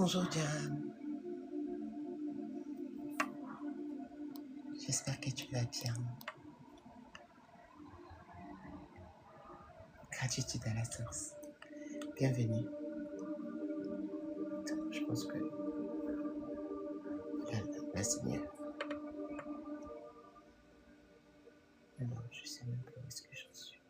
Bonjour Jam, j'espère que tu vas bien. Gratitude à la source. Bienvenue. Je pense que là c'est mieux. Alors, je sais même pas où est-ce que j'en suis.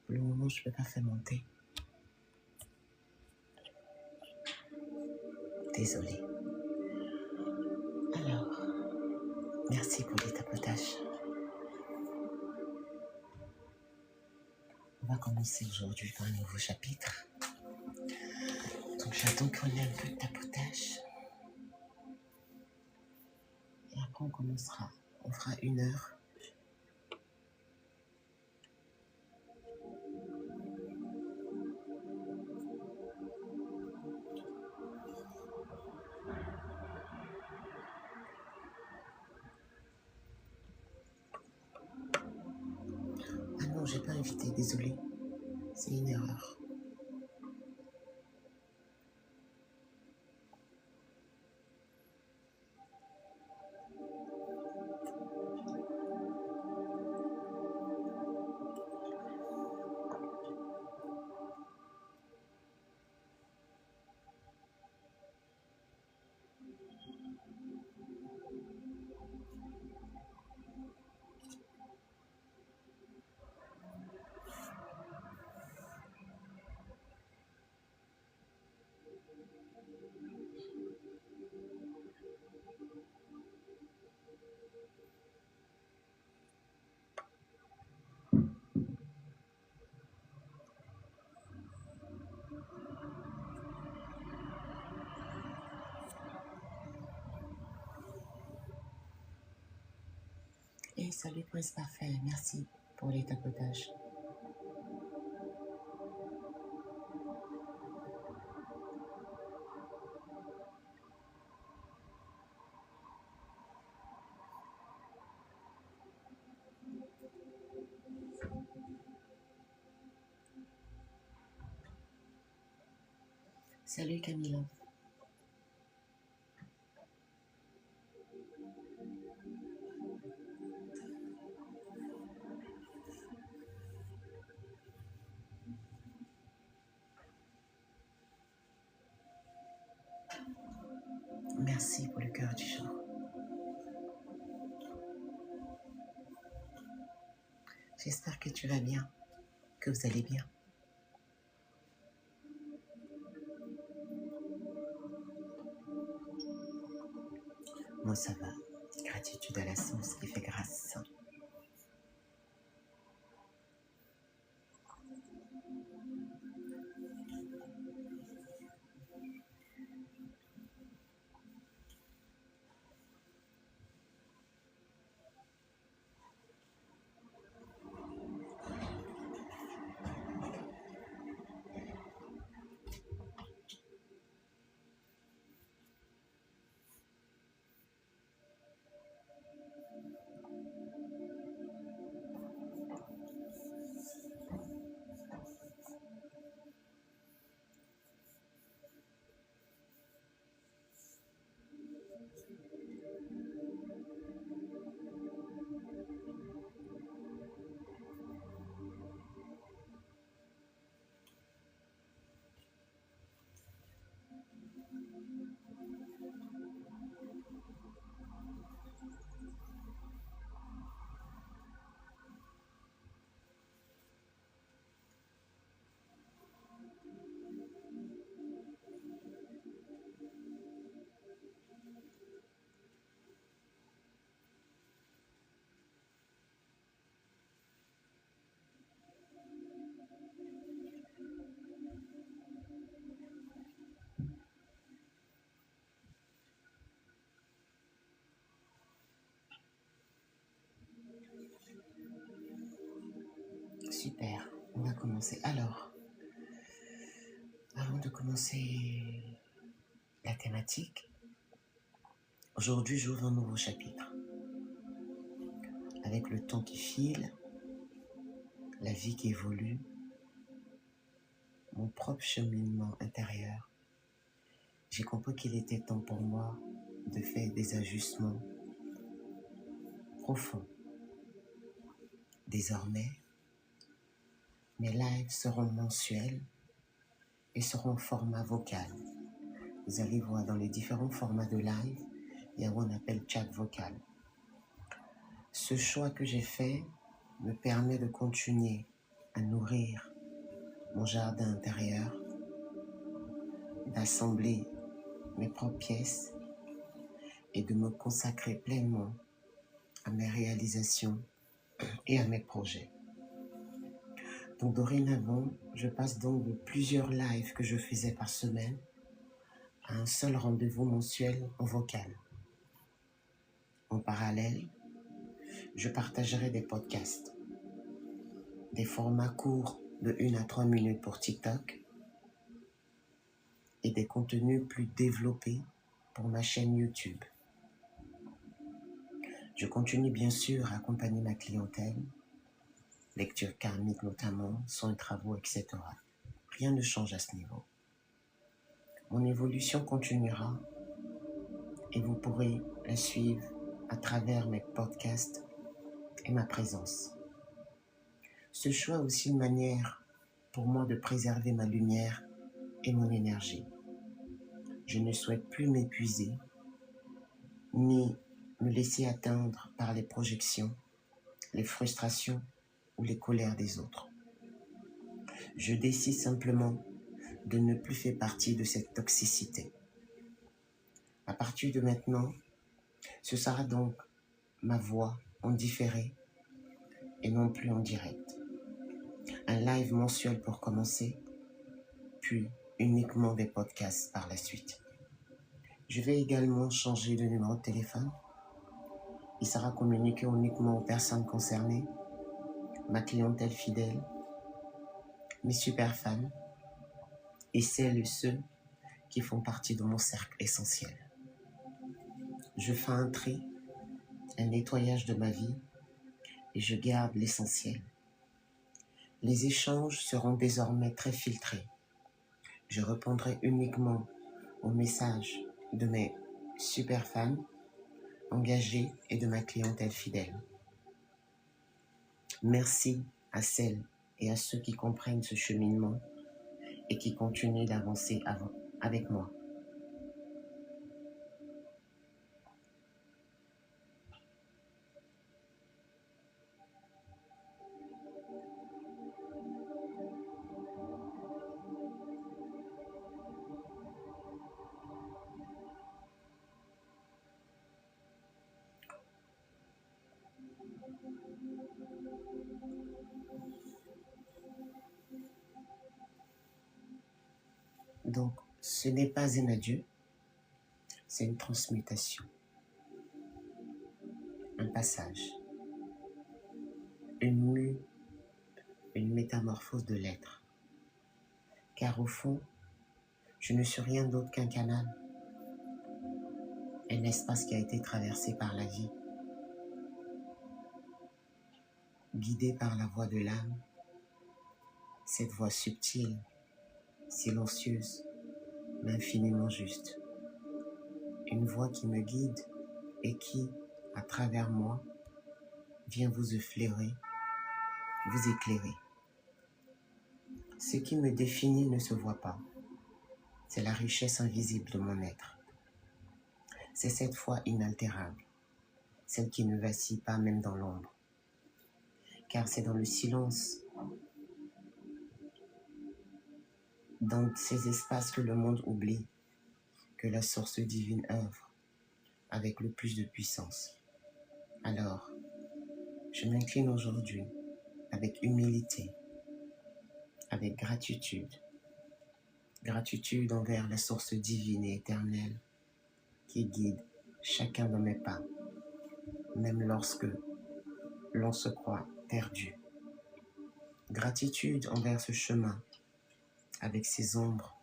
Pour le moment, je ne peux pas faire monter. Désolée. Alors, merci pour les tapotages. On va commencer aujourd'hui par un nouveau chapitre. Donc j'attends qu'on ait un peu de tapotage. Et après on commencera. On fera 1 heure. Ah non, j'ai pas invité, désolé. C'est une erreur. Et salut Prince Parfait, merci pour les tapotages. Salut Camilla. Merci pour le cœur du jour. J'espère que tu vas bien, que vous allez bien. Moi ça va. Gratitude à la source qui fait grâce. Super, on va commencer. Alors, avant de commencer la thématique, aujourd'hui j'ouvre un nouveau chapitre. Avec le temps qui file, la vie qui évolue, mon propre cheminement intérieur, j'ai compris qu'il était temps pour moi de faire des ajustements profonds. Désormais, mes lives seront mensuels et seront en format vocal. Vous allez voir dans les différents formats de live, il y a ce qu'on appelle chat vocal. Ce choix que j'ai fait me permet de continuer à nourrir mon jardin intérieur, d'assembler mes propres pièces et de me consacrer pleinement à mes réalisations et à mes projets. Donc dorénavant, je passe donc de plusieurs lives que je faisais par semaine à un seul rendez-vous mensuel en vocal. En parallèle, je partagerai des podcasts, des formats courts de 1 à 3 minutes pour TikTok et des contenus plus développés pour ma chaîne YouTube. Je continue bien sûr à accompagner ma clientèle, lecture karmique notamment, soins et travaux, etc. Rien ne change à ce niveau. Mon évolution continuera et vous pourrez la suivre à travers mes podcasts et ma présence. Ce choix est aussi une manière pour moi de préserver ma lumière et mon énergie. Je ne souhaite plus m'épuiser ni me laisser atteindre par les projections, les frustrations ou les colères des autres. Je décide simplement de ne plus faire partie de cette toxicité. À partir de maintenant, ce sera donc ma voix en différé et non plus en direct. Un live mensuel pour commencer, puis uniquement des podcasts par la suite. Je vais également changer de numéro de téléphone. Il sera communiqué uniquement aux personnes concernées, ma clientèle fidèle, mes super fans et celles et ceux qui font partie de mon cercle essentiel. Je fais un tri, un nettoyage de ma vie et je garde l'essentiel. Les échanges seront désormais très filtrés. Je répondrai uniquement aux messages de mes super fans, engagés et de ma clientèle fidèle. Merci à celles et à ceux qui comprennent ce cheminement et qui continuent d'avancer avec moi. Donc, ce n'est pas un adieu, c'est une transmutation, un passage, une mue, une métamorphose de l'être. Car au fond, je ne suis rien d'autre qu'un canal, un espace qui a été traversé par la vie, guidé par la voix de l'âme, cette voix subtile, silencieuse, mais infiniment juste. Une voix qui me guide et qui, à travers moi, vient vous effleurer, vous éclairer. Ce qui me définit ne se voit pas. C'est la richesse invisible de mon être. C'est cette foi inaltérable, celle qui ne vacille pas même dans l'ombre. Car c'est dans le silence, dans ces espaces que le monde oublie, que la source divine œuvre avec le plus de puissance. Alors, je m'incline aujourd'hui avec humilité, avec gratitude. Gratitude envers la source divine et éternelle qui guide chacun de mes pas, même lorsque l'on se croit perdu. Gratitude envers ce chemin, avec ses ombres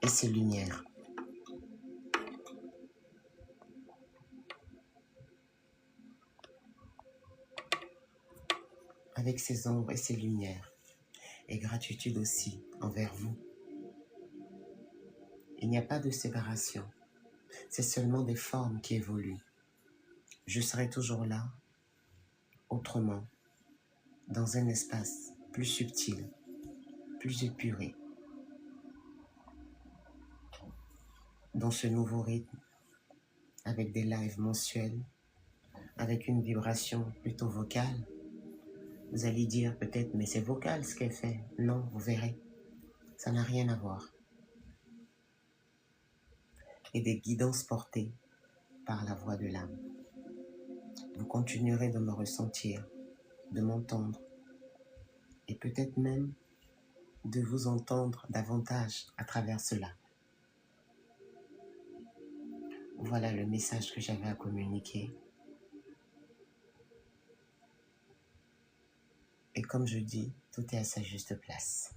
et ses lumières. Avec ses ombres et ses lumières. Et gratitude aussi envers vous. Il n'y a pas de séparation. C'est seulement des formes qui évoluent. Je serai toujours là, autrement, dans un espace plus subtil, plus épuré. Dans ce nouveau rythme, avec des lives mensuels, avec une vibration plutôt vocale. Vous allez dire peut-être, mais c'est vocal ce qu'elle fait. Non, vous verrez, ça n'a rien à voir. Et des guidances portées par la voix de l'âme. Vous continuerez de me ressentir, de m'entendre, et peut-être même de vous entendre davantage à travers cela. Voilà le message que j'avais à communiquer. Et comme je dis, tout est à sa juste place.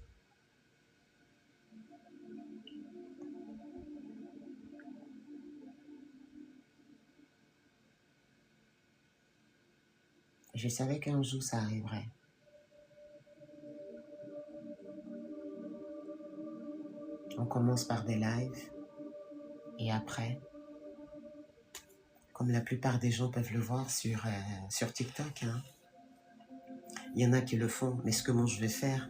Je savais qu'un jour ça arriverait. On commence par des lives et après, comme la plupart des gens peuvent le voir sur TikTok, hein, il y en a qui le font, mais ce que moi je vais faire,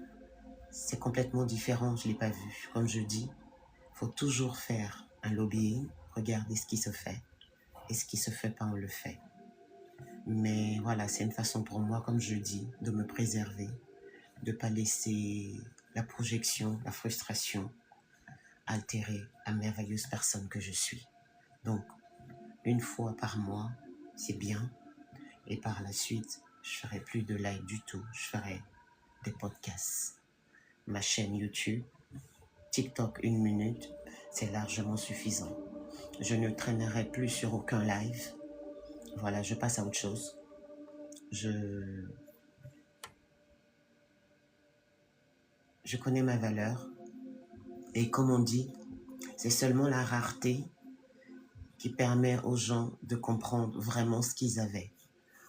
c'est complètement différent, je ne l'ai pas vu. Comme je dis, il faut toujours faire un lobbying, regarder ce qui se fait, et ce qui se fait pas, on le fait. Mais voilà, c'est une façon pour moi, comme je dis, de me préserver, de ne pas laisser la projection, la frustration altérer la merveilleuse personne que je suis. Donc, une fois par mois, c'est bien, et par la suite, je ferai plus de live du tout, je ferai des podcasts. Ma chaîne YouTube, TikTok 1 minute, c'est largement suffisant. Je ne traînerai plus sur aucun live. Voilà, je passe à autre chose. Je connais ma valeur. Et comme on dit, c'est seulement la rareté qui permet aux gens de comprendre vraiment ce qu'ils avaient.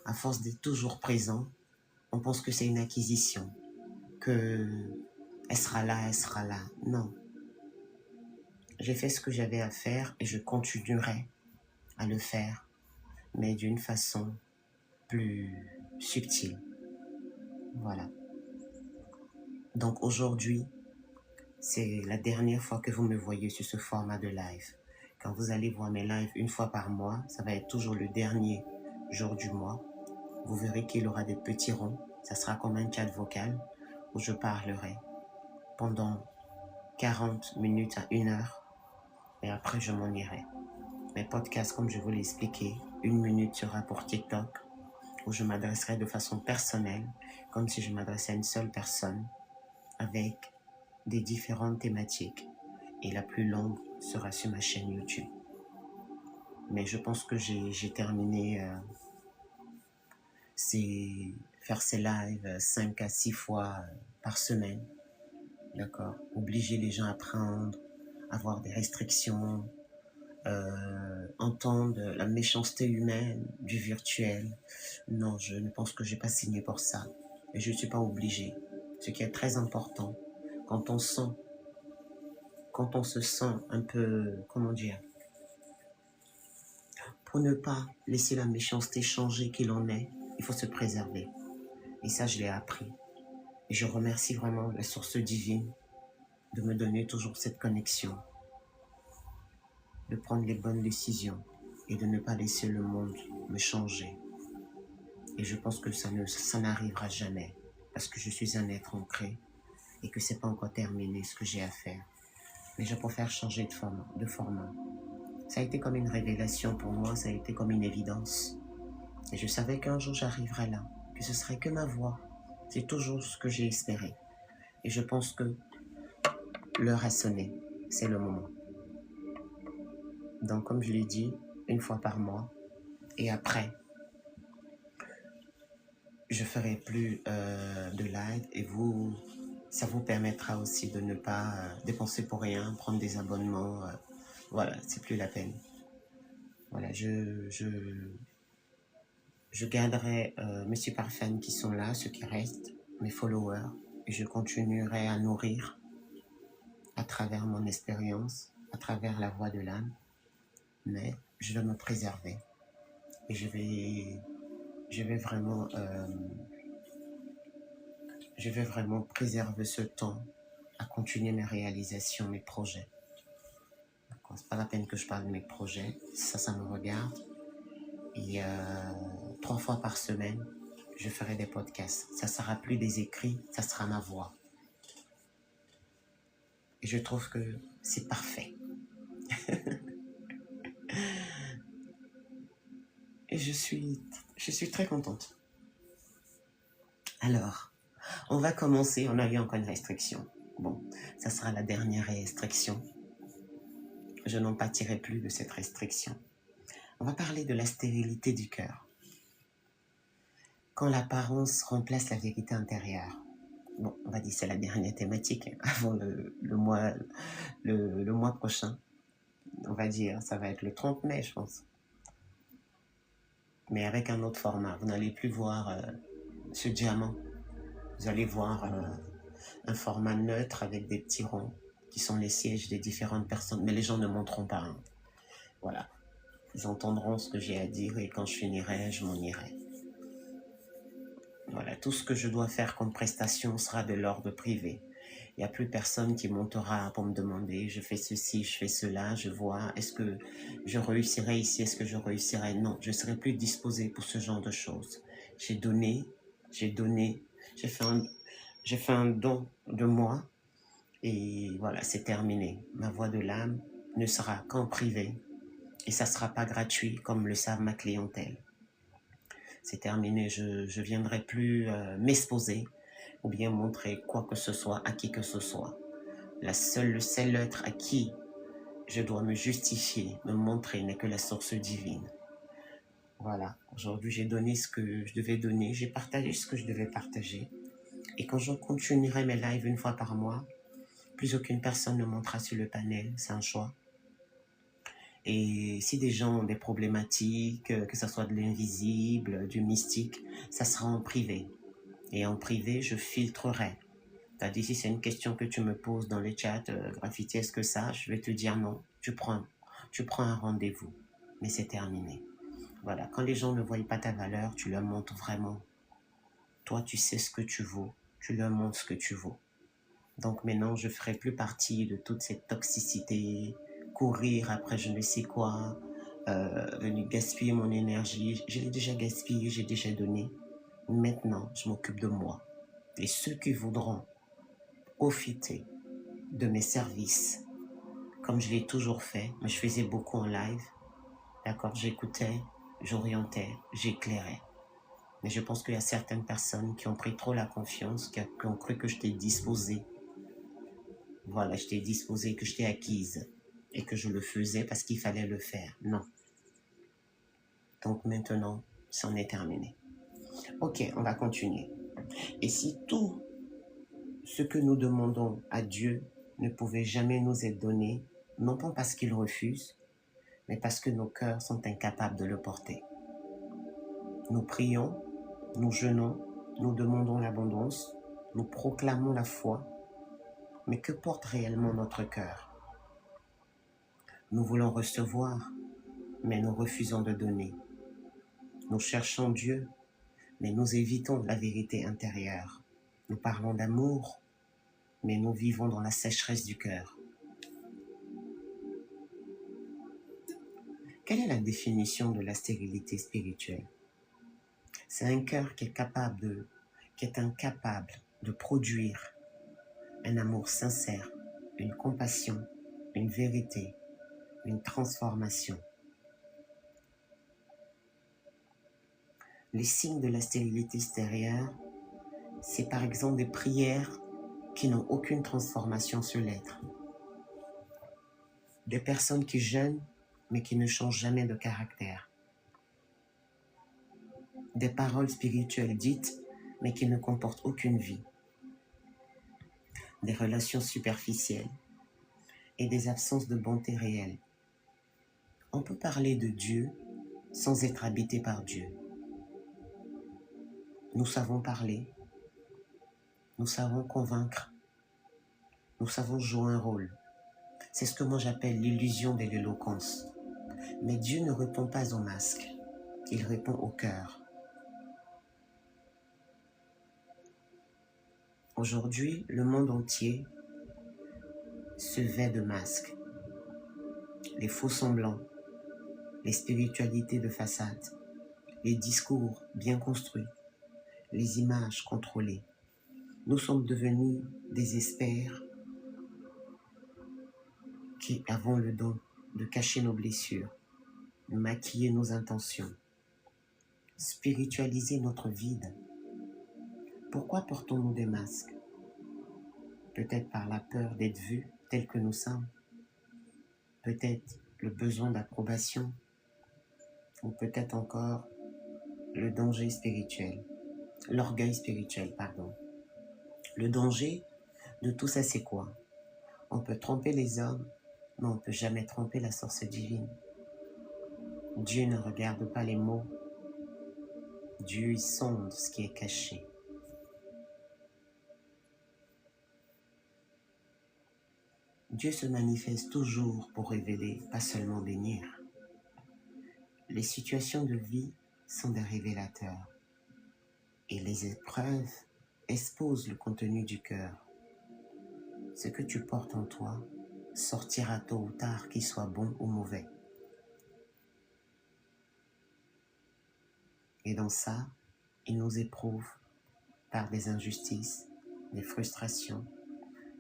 À force d'être toujours présent, on pense que c'est une acquisition, que elle sera là, elle sera là. Non. J'ai fait ce que j'avais à faire et je continuerai à le faire, mais d'une façon plus subtile. Voilà. Donc aujourd'hui, c'est la dernière fois que vous me voyez sur ce format de live. Quand vous allez voir mes lives une fois par mois, ça va être toujours le dernier jour du mois. Vous verrez qu'il y aura des petits ronds. Ça sera comme un chat vocal où je parlerai pendant 40 minutes à 1 heure et après je m'en irai. Mes podcasts, comme je vous l'ai expliqué, 1 minute sera pour TikTok où je m'adresserai de façon personnelle, comme si je m'adressais à une seule personne, avec des différentes thématiques. Et la plus longue sera sur ma chaîne YouTube. Mais je pense que j'ai terminé faire ces lives 5 à 6 fois par semaine. D'accord. Obliger les gens à prendre, avoir des restrictions, entendre la méchanceté humaine du virtuel. Non, je ne pense que j'ai pas signé pour ça. Et je ne suis pas obligée. Ce qui est très important, quand on se sent un peu, comment dire, pour ne pas laisser la méchanceté changer qui l'on est, il faut se préserver. Et ça, je l'ai appris. Et je remercie vraiment la source divine de me donner toujours cette connexion, de prendre les bonnes décisions et de ne pas laisser le monde me changer. Et je pense que ça n'arrivera jamais parce que je suis un être ancré et que c'est pas encore terminé ce que j'ai à faire. Mais je préfère changer de format. Ça a été comme une révélation pour moi, ça a été comme une évidence. Et je savais qu'un jour j'arriverais là, que ce serait que ma voix. C'est toujours ce que j'ai espéré. Et je pense que l'heure a sonné, c'est le moment. Donc comme je l'ai dit, 1 fois par mois. Et après, je ferai plus de live et ça vous permettra aussi de ne pas dépenser pour rien, prendre des abonnements. Voilà, c'est plus la peine. Voilà, je garderai mes super fans qui sont là, ceux qui restent, mes followers, et je continuerai à nourrir à travers mon expérience, à travers la voix de l'âme, mais je vais me préserver et je vais vraiment préserver ce temps à continuer mes réalisations, mes projets. C'est pas la peine que je parle de mes projets, ça me regarde. Et 3 fois par semaine, je ferai des podcasts. Ça sera plus des écrits, ça sera ma voix. Et je trouve que c'est parfait. Et je suis très contente. Alors, on va commencer. On a eu encore une restriction. Bon, ça sera la dernière restriction. Je n'en pâtirai plus de cette restriction. On va parler de la stérilité du cœur. Quand l'apparence remplace la vérité intérieure. Bon, on va dire que c'est la dernière thématique avant le mois prochain. On va dire, ça va être le 30 mai, je pense. Mais avec un autre format. Vous n'allez plus voir ce diamant. Vous allez voir un format neutre avec des petits ronds qui sont les sièges des différentes personnes. Mais les gens ne monteront pas. Hein. Voilà. Ils entendront ce que j'ai à dire et quand je finirai, je m'en irai. Voilà. Tout ce que je dois faire comme prestation sera de l'ordre privé. Il n'y a plus personne qui montera pour me demander, je fais ceci, je fais cela, je vois, est-ce que je réussirai ici, est-ce que je réussirai? Non, je ne serai plus disposé pour ce genre de choses. J'ai donné, j'ai fait un don de moi et voilà, c'est terminé. Ma voix de l'âme ne sera qu'en privé et ça ne sera pas gratuit comme le savent ma clientèle. C'est terminé, je ne viendrai plus m'exposer ou bien montrer quoi que ce soit à qui que ce soit. Le seul être à qui je dois me justifier, me montrer n'est que la source divine. Voilà, aujourd'hui j'ai donné ce que je devais donner, j'ai partagé ce que je devais partager. Et quand je continuerai mes lives une fois par mois, plus aucune personne ne montera sur le panel, c'est un choix. Et si des gens ont des problématiques, que ce soit de l'invisible, du mystique, ça sera en privé. Et en privé, je filtrerai. C'est-à-dire, si c'est une question que tu me poses dans le chat, Graffiti, est-ce que ça? Je vais te dire non. Tu prends un rendez-vous. Mais c'est terminé. Voilà. Quand les gens ne voient pas ta valeur, tu leur montres vraiment. Toi, tu sais ce que tu vaux. Tu leur montres ce que tu vaux. Donc maintenant, je ne ferai plus partie de toute cette toxicité, courir après je ne sais quoi, venir gaspiller mon énergie. Je l'ai déjà gaspillé, j'ai déjà donné. Maintenant, je m'occupe de moi. Et ceux qui voudront profiter de mes services, comme je l'ai toujours fait, mais je faisais beaucoup en live, d'accord, j'écoutais, j'orientais, j'éclairais. Mais je pense qu'il y a certaines personnes qui ont pris trop la confiance, qui ont cru que je t'ai disposé. Voilà, je t'ai disposé, que je t'ai acquise et que je le faisais parce qu'il fallait le faire. Non. Donc maintenant, c'en est terminé. Ok, on va continuer. Et si tout ce que nous demandons à Dieu ne pouvait jamais nous être donné, non pas parce qu'il refuse, mais parce que nos cœurs sont incapables de le porter. Nous prions, nous jeûnons, nous demandons l'abondance, nous proclamons la foi, mais que porte réellement notre cœur? Nous voulons recevoir, mais nous refusons de donner. Nous cherchons Dieu, mais nous évitons la vérité intérieure. Nous parlons d'amour, mais nous vivons dans la sécheresse du cœur. Quelle est la définition de la stérilité spirituelle? C'est un cœur qui est incapable de produire un amour sincère, une compassion, une vérité, une transformation. Les signes de la stérilité extérieure, c'est par exemple des prières qui n'ont aucune transformation sur l'être. Des personnes qui jeûnent, mais qui ne changent jamais de caractère. des paroles spirituelles dites, mais qui ne comportent aucune vie, des relations superficielles et des absences de bonté réelle. On peut parler de Dieu sans être habité par Dieu. Nous savons parler, nous savons convaincre, nous savons jouer un rôle. C'est ce que moi j'appelle l'illusion de l'éloquence. Mais Dieu ne répond pas au masque, il répond au cœur. Aujourd'hui, le monde entier se vêt de masques. Les faux semblants, les spiritualités de façade, les discours bien construits, les images contrôlées. Nous sommes devenus des experts qui avons le don de cacher nos blessures, de maquiller nos intentions, spiritualiser notre vide. Pourquoi portons-nous des masques? Peut-être par la peur d'être vus tels que nous sommes, peut-être le besoin d'approbation, ou peut-être encore le danger spirituel, l'orgueil spirituel, pardon. Le danger de tout ça, c'est quoi? On peut tromper les hommes, mais on ne peut jamais tromper la source divine. Dieu ne regarde pas les mots. Dieu il sonde ce qui est caché. Dieu se manifeste toujours pour révéler, pas seulement bénir. Les situations de vie sont des révélateurs et les épreuves exposent le contenu du cœur. Ce que tu portes en toi sortira tôt ou tard, qu'il soit bon ou mauvais. Et dans ça, il nous éprouve par des injustices, des frustrations,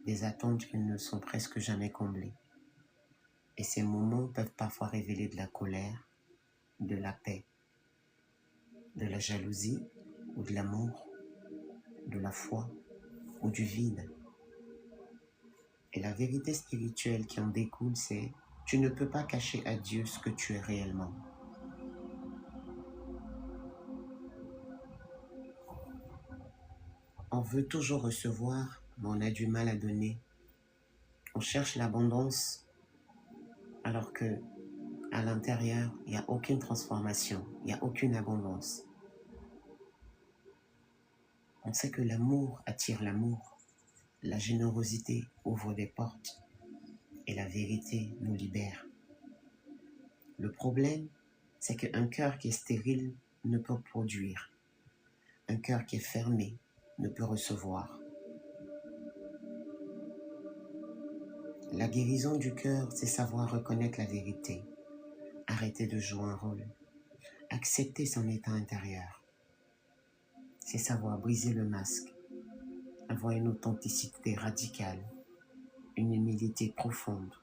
des attentes qui ne sont presque jamais comblées. Et ces moments peuvent parfois révéler de la colère, de la paix, de la jalousie ou de l'amour, de la foi ou du vide. Et la vérité spirituelle qui en découle, c'est tu ne peux pas cacher à Dieu ce que tu es réellement. On veut toujours recevoir, mais on a du mal à donner. On cherche l'abondance alors que à l'intérieur, il n'y a aucune transformation, il n'y a aucune abondance. On sait que l'amour attire l'amour, la générosité ouvre des portes et la vérité nous libère. Le problème, c'est qu'un cœur qui est stérile ne peut produire. Un cœur qui est fermé ne peut recevoir. La guérison du cœur, c'est savoir reconnaître la vérité, arrêter de jouer un rôle, accepter son état intérieur. C'est savoir briser le masque, avoir une authenticité radicale, une humilité profonde.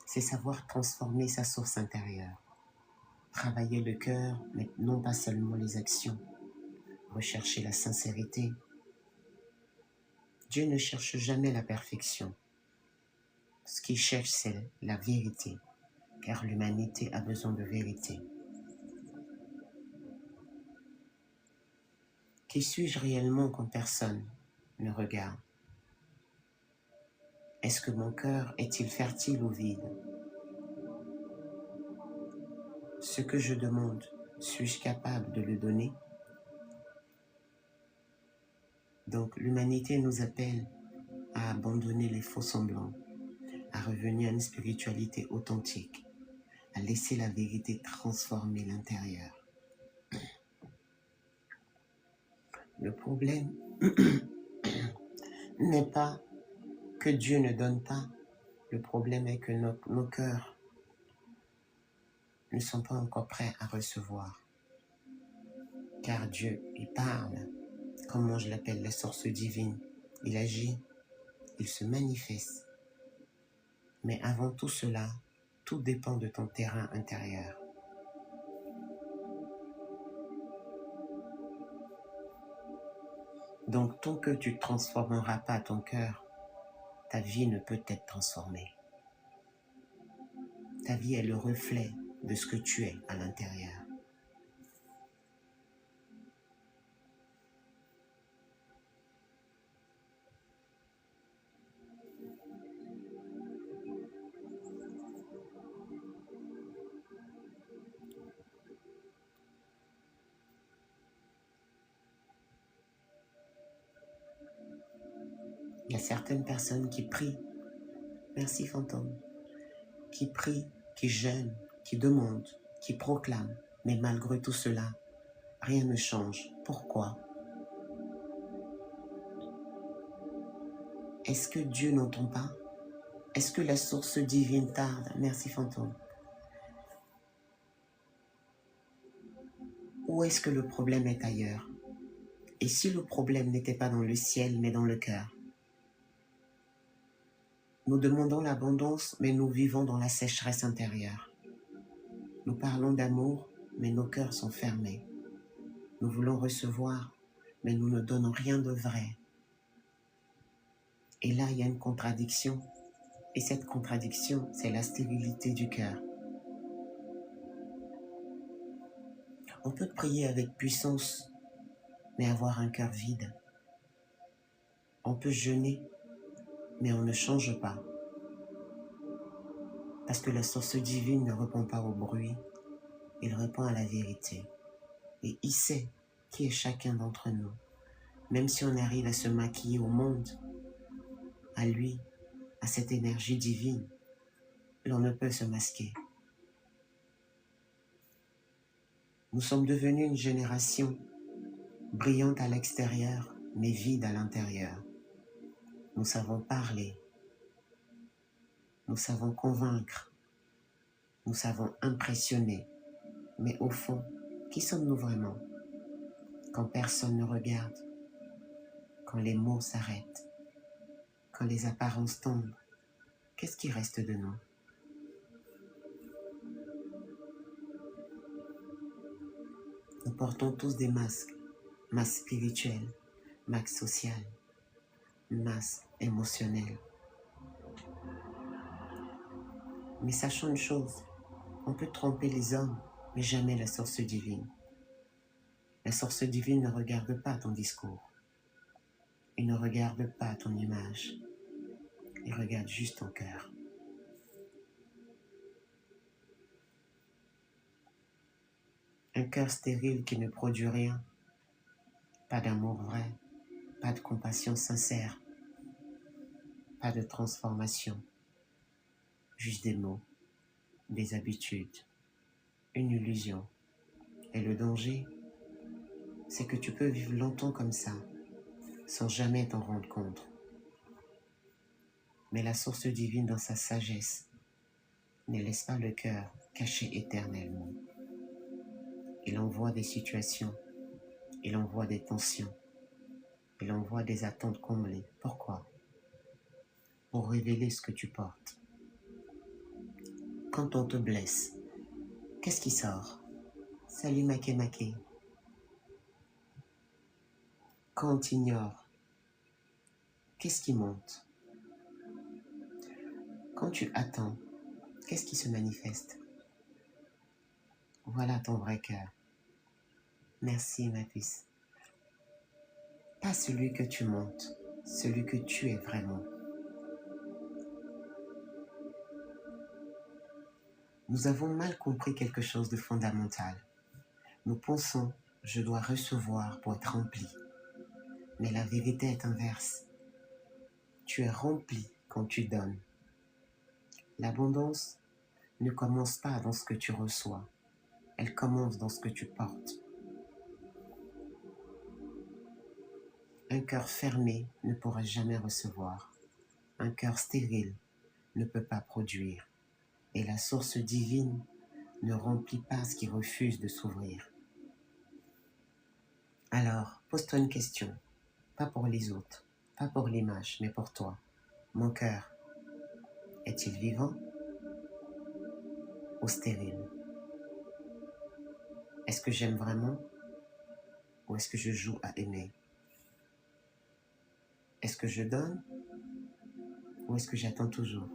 C'est savoir transformer sa source intérieure, travailler le cœur, mais non pas seulement les actions, rechercher la sincérité. Dieu ne cherche jamais la perfection. Ce qu'il cherche, c'est la vérité, car l'humanité a besoin de vérité. Qui suis-je réellement quand personne ne regarde? Est-ce que mon cœur est-il fertile ou vide? Ce que je demande, suis-je capable de le donner? Donc l'humanité nous appelle à abandonner les faux semblants, à revenir à une spiritualité authentique, à laisser la vérité transformer l'intérieur. Le problème n'est pas que Dieu ne donne pas, le problème est que nos cœurs ne sont pas encore prêts à recevoir. Car Dieu, il parle, comment je l'appelle, la source divine. Il agit, il se manifeste. Mais avant tout cela, tout dépend de ton terrain intérieur. Donc, tant que tu ne transformeras pas ton cœur, ta vie ne peut être transformée. Ta vie est le reflet de ce que tu es à l'intérieur. Il y a certaines personnes qui prient, merci fantôme, qui prient, qui jeûnent, qui demandent, qui proclament, mais malgré tout cela, rien ne change. Pourquoi? Est-ce que Dieu n'entend pas? Est-ce que la source divine tarde? Merci fantôme. Ou est-ce que le problème est ailleurs? Et si le problème n'était pas dans le ciel, mais dans le cœur? Nous demandons l'abondance, mais nous vivons dans la sécheresse intérieure. Nous parlons d'amour, mais nos cœurs sont fermés. Nous voulons recevoir, mais nous ne donnons rien de vrai. Et là, il y a une contradiction. Et cette contradiction, c'est la stérilité du cœur. On peut prier avec puissance, mais avoir un cœur vide. On peut jeûner, mais on ne change pas. Parce que la source divine ne répond pas au bruit, il répond à la vérité. Et il sait qui est chacun d'entre nous. Même si on arrive à se maquiller au monde, à lui, à cette énergie divine, l'on ne peut se masquer. Nous sommes devenus une génération brillante à l'extérieur, mais vide à l'intérieur. Nous savons parler, nous savons convaincre, nous savons impressionner, mais au fond, qui sommes-nous vraiment? Quand personne ne regarde, quand les mots s'arrêtent, quand les apparences tombent, qu'est-ce qui reste de nous? Nous portons tous des masques, masques spirituels, masques sociaux, masques émotionnels. Mais sachons une chose, on peut tromper les hommes, mais jamais la source divine. La source divine ne regarde pas ton discours. Il ne regarde pas ton image. Il regarde juste ton cœur. Un cœur stérile qui ne produit rien. Pas d'amour vrai. Pas de compassion sincère. Pas de transformation. Juste des mots, des habitudes, une illusion. Et le danger, c'est que tu peux vivre longtemps comme ça, sans jamais t'en rendre compte. Mais la source divine, dans sa sagesse, ne laisse pas le cœur caché éternellement. Il envoie des situations, il envoie des tensions, il envoie des attentes comblées. Pourquoi? Pour révéler ce que tu portes. Quand on te blesse, qu'est-ce qui sort? Salut Maké Maké. Quand on t'ignore, qu'est-ce qui monte? Quand tu attends, qu'est-ce qui se manifeste? Voilà ton vrai cœur. Merci ma puce. Pas celui que tu montes, celui que tu es vraiment. Nous avons mal compris quelque chose de fondamental. Nous pensons, je dois recevoir pour être rempli. Mais la vérité est inverse. Tu es rempli quand tu donnes. L'abondance ne commence pas dans ce que tu reçois. Elle commence dans ce que tu portes. Un cœur fermé ne pourra jamais recevoir. Un cœur stérile ne peut pas produire. Et la source divine ne remplit pas ce qui refuse de s'ouvrir. Alors, pose-toi une question. Pas pour les autres, pas pour l'image, mais pour toi. Mon cœur, est-il vivant ou stérile? Est-ce que j'aime vraiment ou est-ce que je joue à aimer? Est-ce que je donne ou est-ce que j'attends toujours?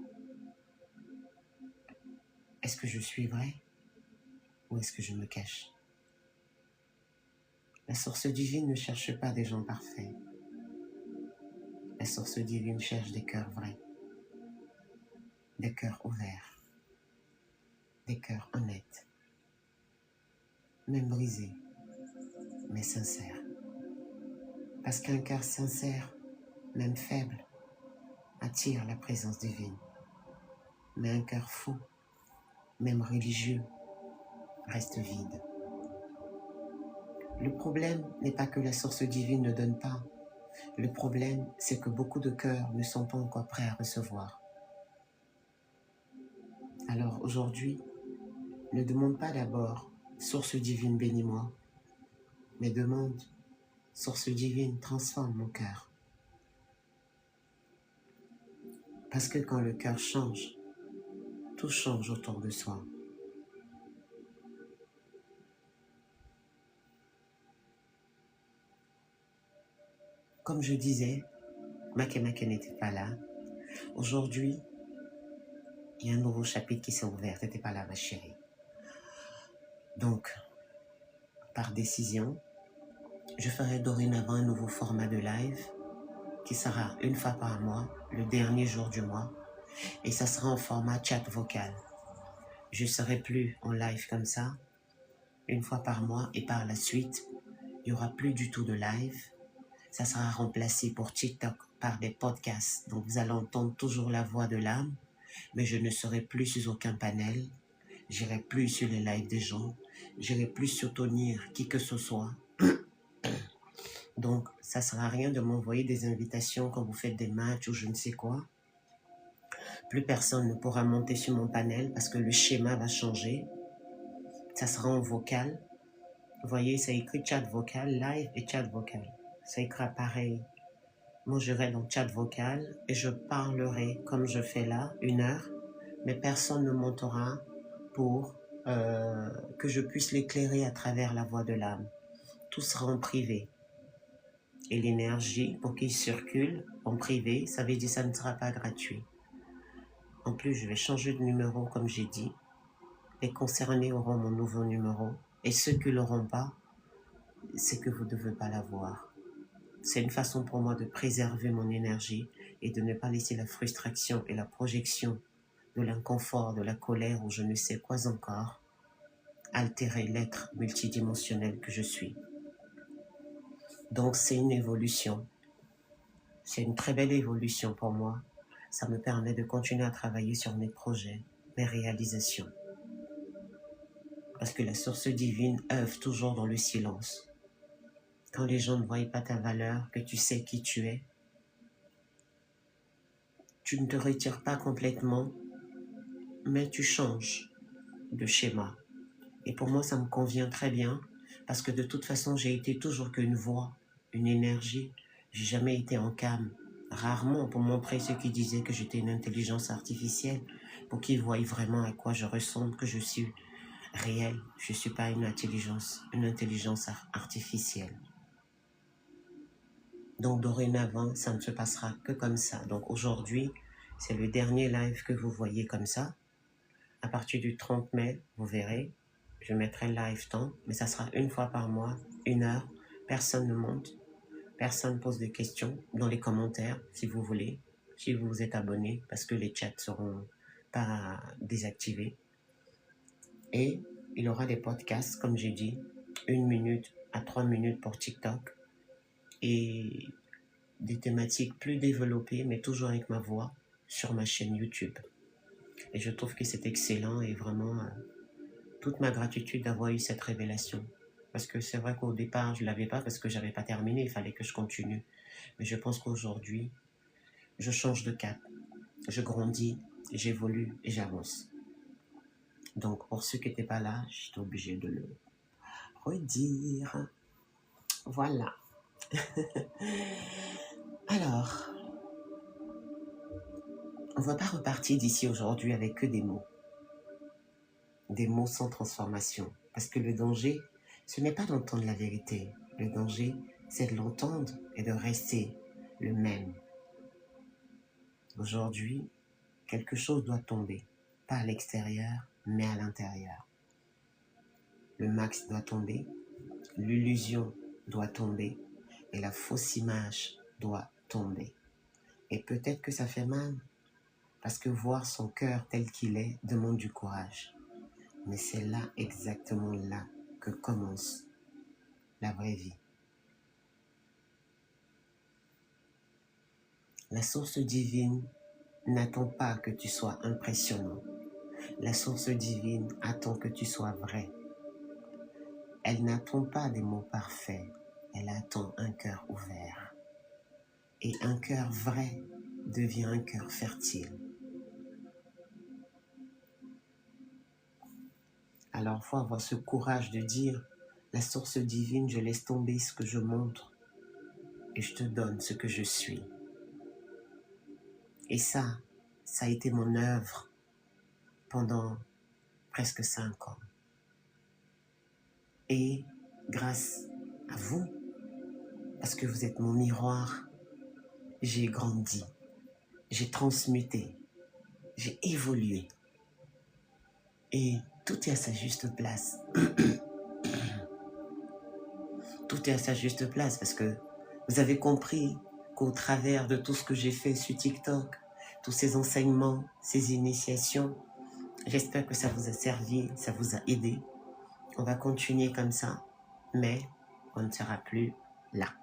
Est-ce que je suis vrai ou est-ce que je me cache? La source divine ne cherche pas des gens parfaits. La source divine cherche des cœurs vrais, des cœurs ouverts, des cœurs honnêtes, même brisés, mais sincères. Parce qu'un cœur sincère, même faible, attire la présence divine. Mais un cœur fou, même religieux, reste vide. Le problème n'est pas que la source divine ne donne pas. Le problème, c'est que beaucoup de cœurs ne sont pas encore prêts à recevoir. Alors aujourd'hui, ne demande pas d'abord « Source divine, bénis-moi », mais demande « Source divine, transforme mon cœur ». Parce que quand le cœur change, tout change autour de soi. Comme je disais, Makemake n'était pas là. Aujourd'hui, il y a un nouveau chapitre qui s'est ouvert. Tu n'étais pas là, ma chérie. Donc, par décision, je ferai dorénavant un nouveau format de live qui sera une fois par mois, le dernier jour du mois, et ça sera en format chat vocal. Je ne serai plus en live comme ça, une fois par mois, et par la suite, il n'y aura plus du tout de live. Ça sera remplacé pour TikTok par des podcasts. Donc vous allez entendre toujours la voix de l'âme, mais je ne serai plus sur aucun panel. J'irai plus sur les lives des gens. J'irai plus soutenir qui que ce soit. Donc ça ne sert à rien de m'envoyer des invitations quand vous faites des matchs ou je ne sais quoi. Plus personne ne pourra monter sur mon panel parce que le schéma va changer. Ça sera en vocal. Vous voyez, ça écrit chat vocal, live et chat vocal. Ça écrit pareil. Moi, j'irai dans chat vocal et je parlerai comme je fais là, 1 heure, mais personne ne montera pour que je puisse l'éclairer à travers la voix de l'âme. Tout sera en privé. Et l'énergie, pour qu'il circule en privé, ça veut dire que ça ne sera pas gratuit. En plus, je vais changer de numéro, comme j'ai dit. Les concernés auront mon nouveau numéro. Et ceux qui ne l'auront pas, c'est que vous ne devez pas l'avoir. C'est une façon pour moi de préserver mon énergie et de ne pas laisser la frustration et la projection de l'inconfort, de la colère ou je ne sais quoi encore altérer l'être multidimensionnel que je suis. Donc c'est une évolution. C'est une très belle évolution pour moi. Ça me permet de continuer à travailler sur mes projets, mes réalisations. Parce que la source divine œuvre toujours dans le silence. Quand les gens ne voient pas ta valeur, que tu sais qui tu es, tu ne te retires pas complètement, mais tu changes de schéma. Et pour moi, ça me convient très bien, parce que de toute façon, j'ai été toujours qu'une voix, une énergie. J'ai jamais été en cam. Rarement pour montrer ceux qui disaient que j'étais une intelligence artificielle, pour qu'ils voient vraiment à quoi je ressemble, que je suis réelle. Je ne suis pas une intelligence artificielle. Donc dorénavant, ça ne se passera que comme ça. Donc aujourd'hui, c'est le dernier live que vous voyez comme ça. À partir du 30 mai, vous verrez, je mettrai live temps, mais ça sera une fois par mois, 1 heure. Personne ne monte, personne pose des questions dans les commentaires, si vous voulez, si vous êtes abonné, parce que les chats seront pas désactivés. Et il y aura des podcasts, comme j'ai dit, 1 minute à 3 minutes pour TikTok, et des thématiques plus développées, mais toujours avec ma voix, sur ma chaîne YouTube. Et je trouve que c'est excellent et vraiment toute ma gratitude d'avoir eu cette révélation. Parce que c'est vrai qu'au départ, je ne l'avais pas parce que je n'avais pas terminé, il fallait que je continue. Mais je pense qu'aujourd'hui, je change de cap. Je grandis, j'évolue et j'avance. Donc pour ceux qui n'étaient pas là, j'étais obligée de le redire. Voilà. Alors, on ne va pas repartir d'ici aujourd'hui avec que des mots. Des mots sans transformation. Parce que le danger, ce n'est pas d'entendre la vérité. Le danger, c'est de l'entendre et de rester le même. Aujourd'hui, quelque chose doit tomber. Pas à l'extérieur, mais à l'intérieur. Le max doit tomber, l'illusion doit tomber et la fausse image doit tomber. Et peut-être que ça fait mal, parce que voir son cœur tel qu'il est demande du courage. Mais c'est là, exactement là, que commence la vraie vie. La source divine n'attend pas que tu sois impressionnant. La source divine attend que tu sois vrai. Elle n'attend pas des mots parfaits. Elle attend un cœur ouvert. Et un cœur vrai devient un cœur fertile. Alors, il faut avoir ce courage de dire, la source divine, je laisse tomber ce que je montre et je te donne ce que je suis. Et ça a été mon œuvre pendant presque 5 ans. Et grâce à vous, parce que vous êtes mon miroir, j'ai grandi, j'ai transmuté, j'ai évolué. Et tout est à sa juste place. Tout est à sa juste place parce que vous avez compris qu'au travers de tout ce que j'ai fait sur TikTok, tous ces enseignements, ces initiations, j'espère que ça vous a servi, ça vous a aidé. On va continuer comme ça, mais on ne sera plus là.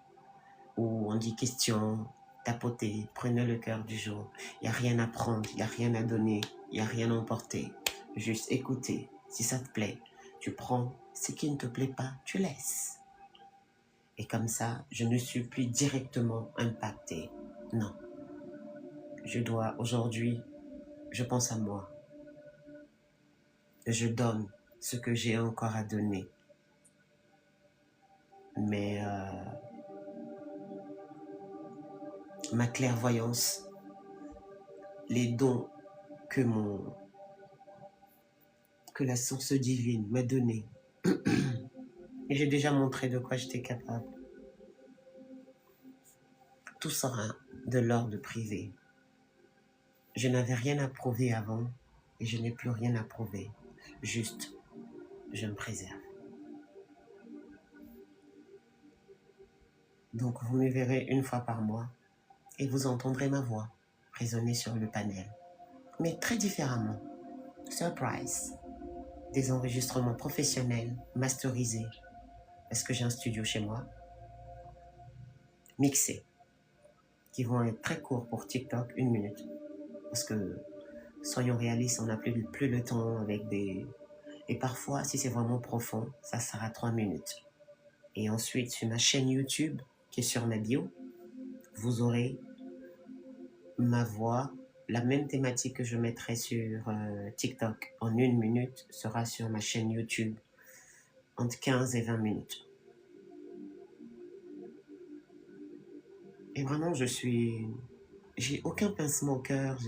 Où on dit question, tapotez, prenez le cœur du jour. Il n'y a rien à prendre, il n'y a rien à donner, il n'y a rien à emporter. Juste écoutez, si ça te plaît, tu prends. Ce qui ne te plaît pas, tu laisses. Et comme ça, je ne suis plus directement impactée. Non. Je dois aujourd'hui, je pense à moi. Je donne ce que j'ai encore à donner. Mais ma clairvoyance, les dons que la source divine m'a donnés, et j'ai déjà montré de quoi j'étais capable. Tout sera de l'ordre privé. Je n'avais rien à prouver avant et je n'ai plus rien à prouver. Juste, je me préserve. Donc vous me verrez une fois par mois et vous entendrez ma voix résonner sur le panel. Mais très différemment. Surprise. Des enregistrements professionnels, masterisés, parce que j'ai un studio chez moi, mixés, qui vont être très courts pour TikTok, 1 minute. Parce que, soyons réalistes, on n'a plus le temps avec des... Et parfois, si c'est vraiment profond, ça sera 3 minutes. Et ensuite, sur ma chaîne YouTube, qui est sur ma bio, vous aurez ma voix. La même thématique que je mettrai sur TikTok en 1 minute sera sur ma chaîne YouTube entre 15 et 20 minutes. Et vraiment, j'ai aucun pincement au cœur,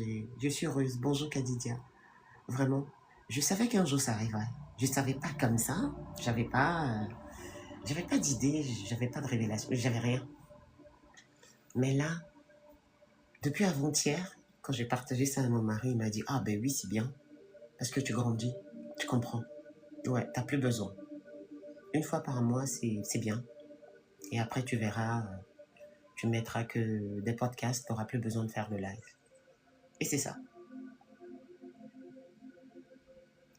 je suis heureuse. Bonjour Kadidia. Vraiment, je savais qu'un jour ça arriverait. Je ne savais pas comme ça, j'avais pas d'idée, j'avais pas de révélation, j'avais rien. Mais là, depuis avant-hier, quand j'ai partagé ça à mon mari, il m'a dit « Ah ben oui, c'est bien, parce que tu grandis, tu comprends. Ouais, t'as plus besoin. Une fois par mois, c'est bien. Et après, tu verras, tu mettras que des podcasts, t'auras plus besoin de faire de live. » Et c'est ça.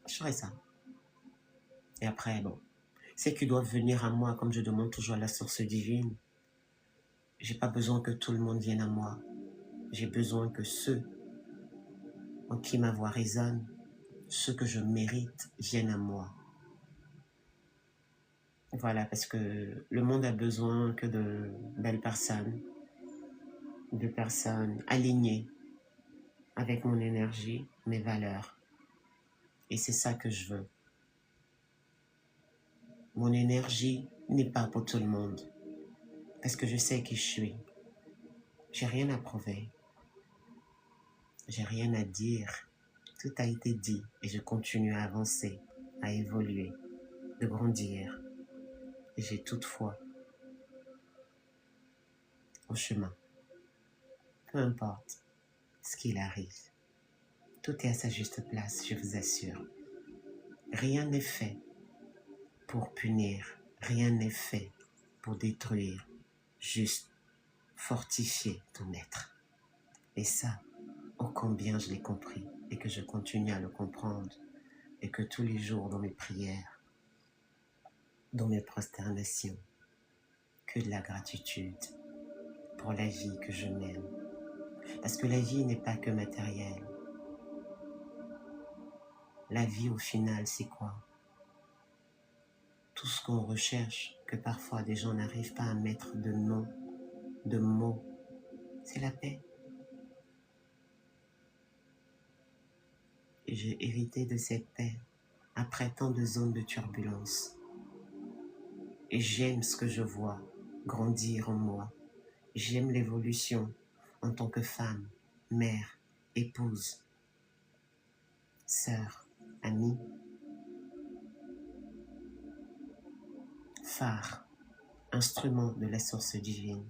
Je ferai ça. Et après, bon, c'est qu'ils doivent venir à moi comme je demande toujours à la source divine. J'ai pas besoin que tout le monde vienne à moi. J'ai besoin que ceux en qui ma voix résonne, ceux que je mérite, viennent à moi. Voilà, parce que le monde a besoin que de belles personnes, de personnes alignées avec mon énergie, mes valeurs. Et c'est ça que je veux. Mon énergie n'est pas pour tout le monde, parce que je sais qui je suis. J'ai rien à prouver. J'ai rien à dire. Tout a été dit et je continue à avancer, à évoluer, de grandir. Et j'ai toute foi au chemin. Peu importe ce qu'il arrive. Tout est à sa juste place, je vous assure. Rien n'est fait pour punir. Rien n'est fait pour détruire. Juste fortifier ton être. Et ça, ô combien je l'ai compris et que je continue à le comprendre et que tous les jours dans mes prières, dans mes prosternations, que de la gratitude pour la vie que je mène, Parce que la vie n'est pas que matérielle. La vie, au final, c'est quoi? Tout ce qu'on recherche, que parfois des gens n'arrivent pas à mettre de nom, de mots, c'est la paix. Et j'ai hérité de cette paix après tant de zones de turbulence. Et j'aime ce que je vois grandir en moi. J'aime l'évolution en tant que femme, mère, épouse, sœur, amie, phare, instrument de la source divine.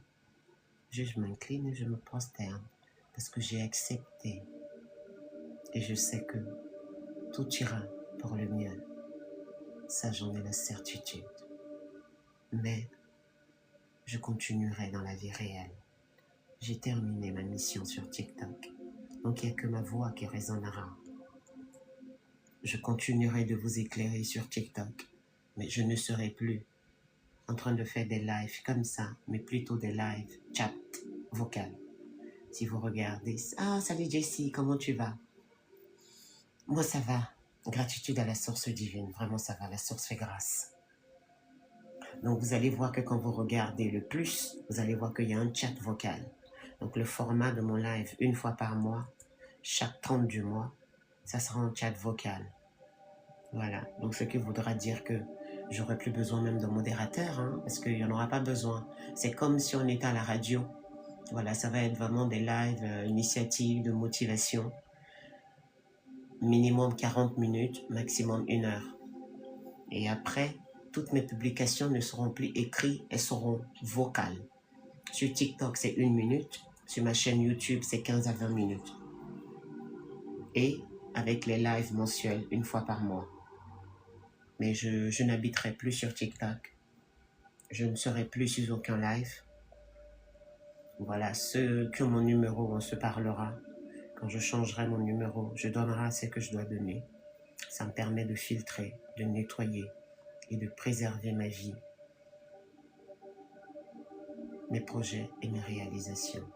Je m'incline et je me prosterne parce que j'ai accepté et je sais que tout ira pour le mieux. Ça, j'en ai la certitude. Mais je continuerai dans la vie réelle. J'ai terminé ma mission sur TikTok, donc il n'y a que ma voix qui résonnera. Je continuerai de vous éclairer sur TikTok, mais je ne serai plus en train de faire des lives comme ça, mais plutôt des lives chat vocal. Si vous regardez, ah salut Jessie, comment tu vas? Moi ça va, gratitude à la source divine, vraiment ça va, la source fait grâce. Donc vous allez voir que quand vous regardez le plus, vous allez voir qu'il y a un chat vocal. Donc le format de mon live, une fois par mois, chaque 30 du mois, ça sera un chat vocal. Voilà, donc ce qui voudra dire que j'aurai plus besoin même de modérateur, hein, parce qu'il n'y en aura pas besoin. C'est comme si on était à la radio. Voilà, ça va être vraiment des lives, initiatives de motivation. Minimum 40 minutes, maximum 1 heure. Et après, toutes mes publications ne seront plus écrites, elles seront vocales. Sur TikTok, c'est 1 minute. Sur ma chaîne YouTube, c'est 15 à 20 minutes. Et avec les lives mensuels, une fois par mois. Mais je n'habiterai plus sur TikTok. Je ne serai plus sur aucun live. Voilà, ceux qui ont mon numéro, on se parlera. Quand je changerai mon numéro, je donnerai ce que je dois donner. Ça me permet de filtrer, de nettoyer et de préserver ma vie, mes projets et mes réalisations.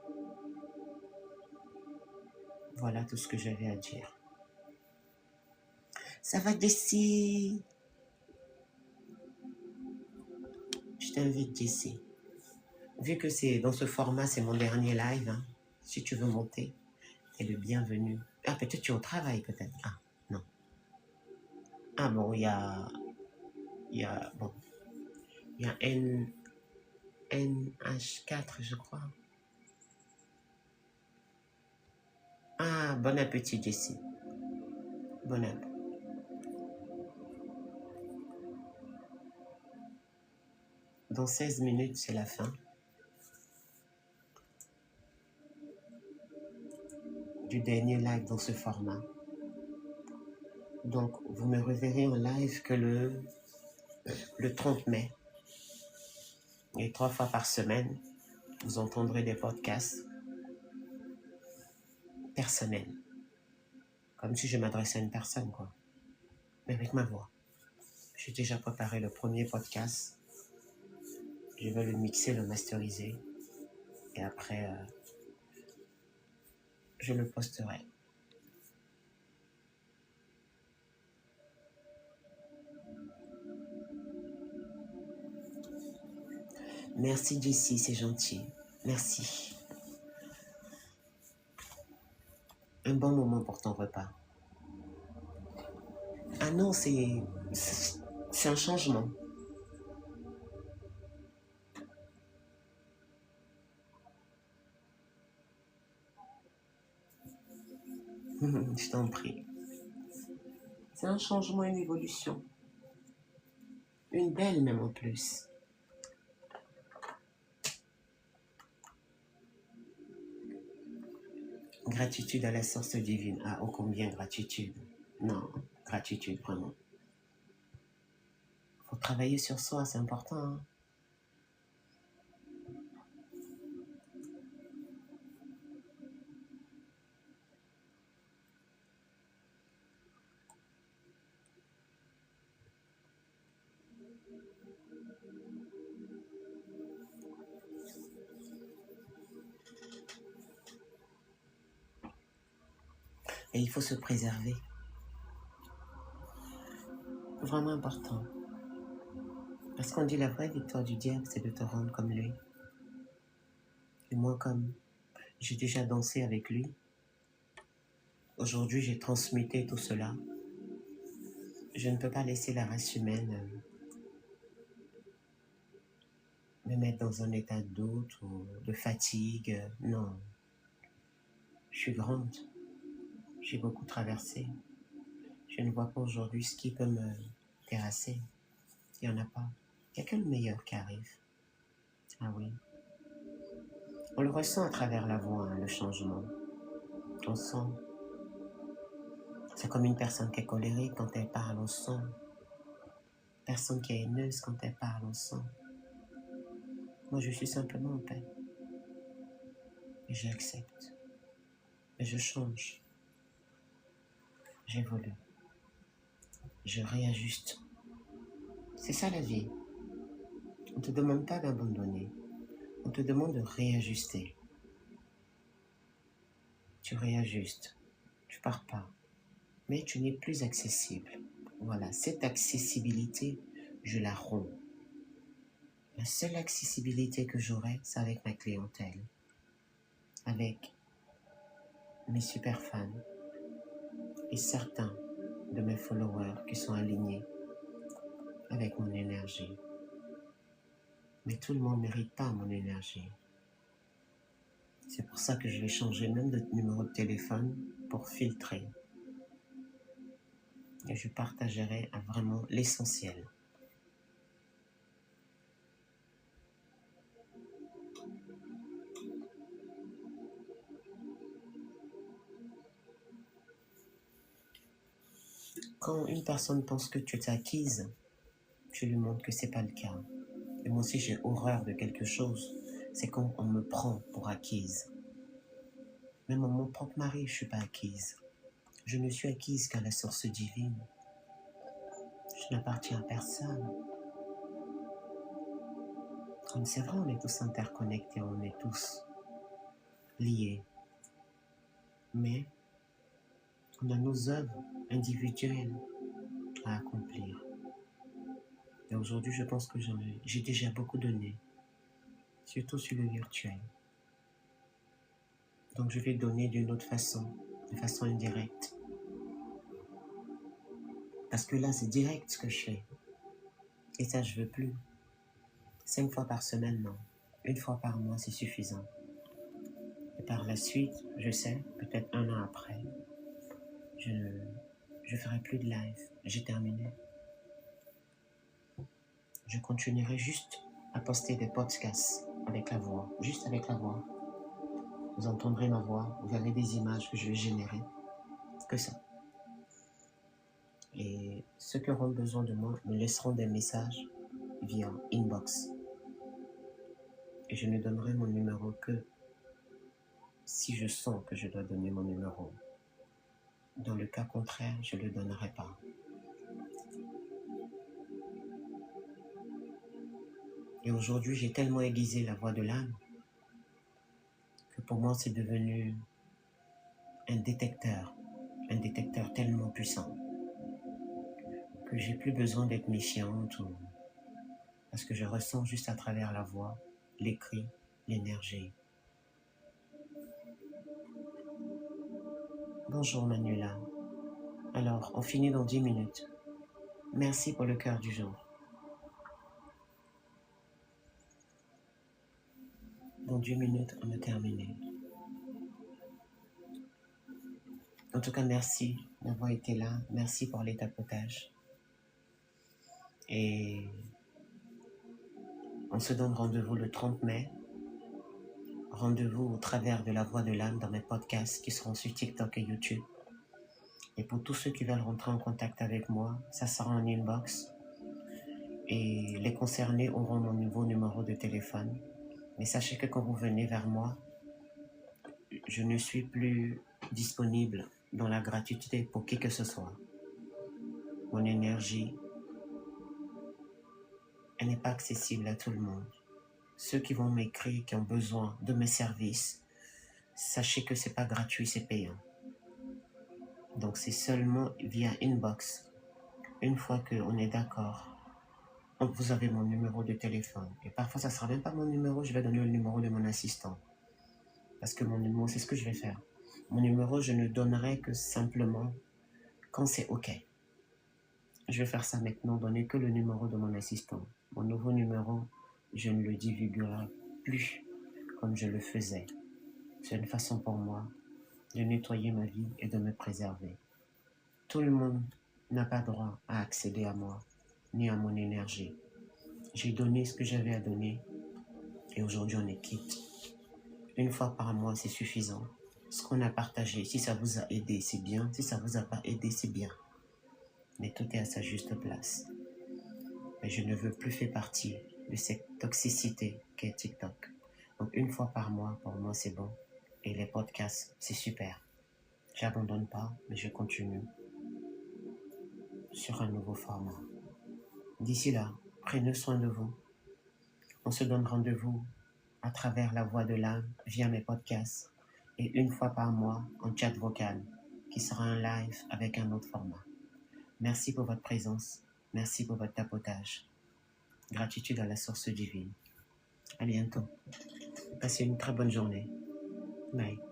Voilà tout ce que j'avais à dire. Ça va Jessie? Je t'invite Jessie. Vu que c'est dans ce format, c'est mon dernier live, hein, si tu veux monter, t'es le bienvenu. Ah, peut-être tu es au travail, peut-être. Ah, non. Ah bon, il y a NH4, je crois. Ah, bon appétit, Jessie. Bon appétit. Dans 16 minutes, c'est la fin du dernier live dans ce format. Donc, vous me reverrez en live que le 30 mai. Et 3 fois par semaine, vous entendrez des podcasts personnels. Comme si je m'adressais à une personne, quoi. Mais avec ma voix. J'ai déjà préparé le premier podcast. Je vais le mixer, le masteriser. Et après, je le posterai. Merci Jessie, c'est gentil. Merci. Un bon moment pour ton repas. Ah non, c'est un changement. Je t'en prie. C'est un changement, une évolution. Une belle même en plus. Gratitude à la source divine. Ah, ô combien gratitude. Non, gratitude vraiment. Faut travailler sur soi, c'est important. Hein? Et il faut se préserver. Vraiment important. Parce qu'on dit la vraie victoire du diable, c'est de te rendre comme lui. Et moi, comme j'ai déjà dansé avec lui, aujourd'hui j'ai transmuté tout cela. Je ne peux pas laisser la race humaine me mettre dans un état de doute ou de fatigue. Non. Je suis grande. J'ai beaucoup traversé. Je ne vois pas aujourd'hui ce qui peut me terrasser. Il n'y en a pas. Il n'y a que le meilleur qui arrive. Ah oui. On le ressent à travers la voix, hein, le changement. On sent. C'est comme une personne qui est colérique quand elle parle, on sent. Une personne qui est haineuse quand elle parle, on sent. Moi, je suis simplement en paix. Et j'accepte. Et je change. J'évolue. Je réajuste. C'est ça la vie. On ne te demande pas d'abandonner. On te demande de réajuster. Tu réajustes. Tu pars pas. Mais tu n'es plus accessible. Voilà, cette accessibilité, je la romps. La seule accessibilité que j'aurai, c'est avec ma clientèle. Avec mes super fans. Et certains de mes followers qui sont alignés avec mon énergie. Mais tout le monde ne mérite pas mon énergie. C'est pour ça que je vais changer même de numéro de téléphone pour filtrer. Et je partagerai vraiment l'essentiel. Quand une personne pense que tu es acquise, tu lui montres que ce n'est pas le cas. Et moi aussi j'ai horreur de quelque chose, c'est quand on me prend pour acquise. Même à mon propre mari, je ne suis pas acquise. Je ne suis acquise qu'à la source divine. Je n'appartiens à personne. Comme c'est vrai, on est tous interconnectés, on est tous liés. Mais on a nos œuvres individuelles à accomplir. Et aujourd'hui, je pense que j'ai déjà beaucoup donné, surtout sur le virtuel. Donc je vais donner d'une autre façon, de façon indirecte. Parce que là, c'est direct ce que je fais. Et ça, je veux plus. 5 fois par semaine, non. 1 fois par mois, c'est suffisant. Et par la suite, je sais, peut-être 1 an après, je ferai plus de live. J'ai terminé. Je continuerai juste à poster des podcasts avec la voix. Juste avec la voix. Vous entendrez ma voix, vous verrez des images que je vais générer. Que ça. Et ceux qui auront besoin de moi me laisseront des messages via inbox. Et je ne donnerai mon numéro que si je sens que je dois donner mon numéro. Dans le cas contraire, je ne le donnerai pas. Et aujourd'hui, j'ai tellement aiguisé la voix de l'âme que pour moi, c'est devenu un détecteur tellement puissant que j'ai plus besoin d'être méfiante parce que je ressens juste à travers la voix, l'écrit, l'énergie. Bonjour Manuela. Alors, on finit dans 10 minutes. Merci pour le cœur du jour. Dans 10 minutes, on a terminé. En tout cas, merci d'avoir été là. Merci pour les tapotages. Et on se donne rendez-vous le 30 mai. Rendez-vous au travers de la voix de l'âme dans mes podcasts qui seront sur TikTok et YouTube. Et pour tous ceux qui veulent rentrer en contact avec moi, ça sera en inbox. Et les concernés auront mon nouveau numéro de téléphone. Mais sachez que quand vous venez vers moi, je ne suis plus disponible dans la gratuité pour qui que ce soit. Mon énergie, elle n'est pas accessible à tout le monde. Ceux qui vont m'écrire, qui ont besoin de mes services, sachez que ce n'est pas gratuit, c'est payant. Donc c'est seulement via inbox. Une fois qu'on est d'accord, vous avez mon numéro de téléphone. Et parfois ça ne sera même pas mon numéro, je vais donner le numéro de mon assistant. Parce que mon numéro, c'est ce que je vais faire. Mon numéro, je ne donnerai que simplement quand c'est OK. Je vais faire ça maintenant, donner que le numéro de mon assistant. Mon nouveau numéro, je ne le divulguerai plus comme je le faisais. C'est une façon pour moi de nettoyer ma vie et de me préserver. Tout le monde n'a pas droit à accéder à moi, ni à mon énergie. J'ai donné ce que j'avais à donner et aujourd'hui on est quitte. Une fois par mois, c'est suffisant. Ce qu'on a partagé, si ça vous a aidé, c'est bien. Si ça vous a pas aidé, c'est bien. Mais tout est à sa juste place. Mais je ne veux plus faire partie de cette toxicité qu'est TikTok. Donc une fois par mois, pour moi, c'est bon. Et les podcasts, c'est super. J'abandonne pas, mais je continue sur un nouveau format. D'ici là, prenez soin de vous. On se donne rendez-vous à travers la voix de l'âme via mes podcasts et une fois par mois en chat vocal qui sera un live avec un autre format. Merci pour votre présence. Merci pour votre tapotage. Gratitude à la source divine. À bientôt. Passez une très bonne journée. Bye.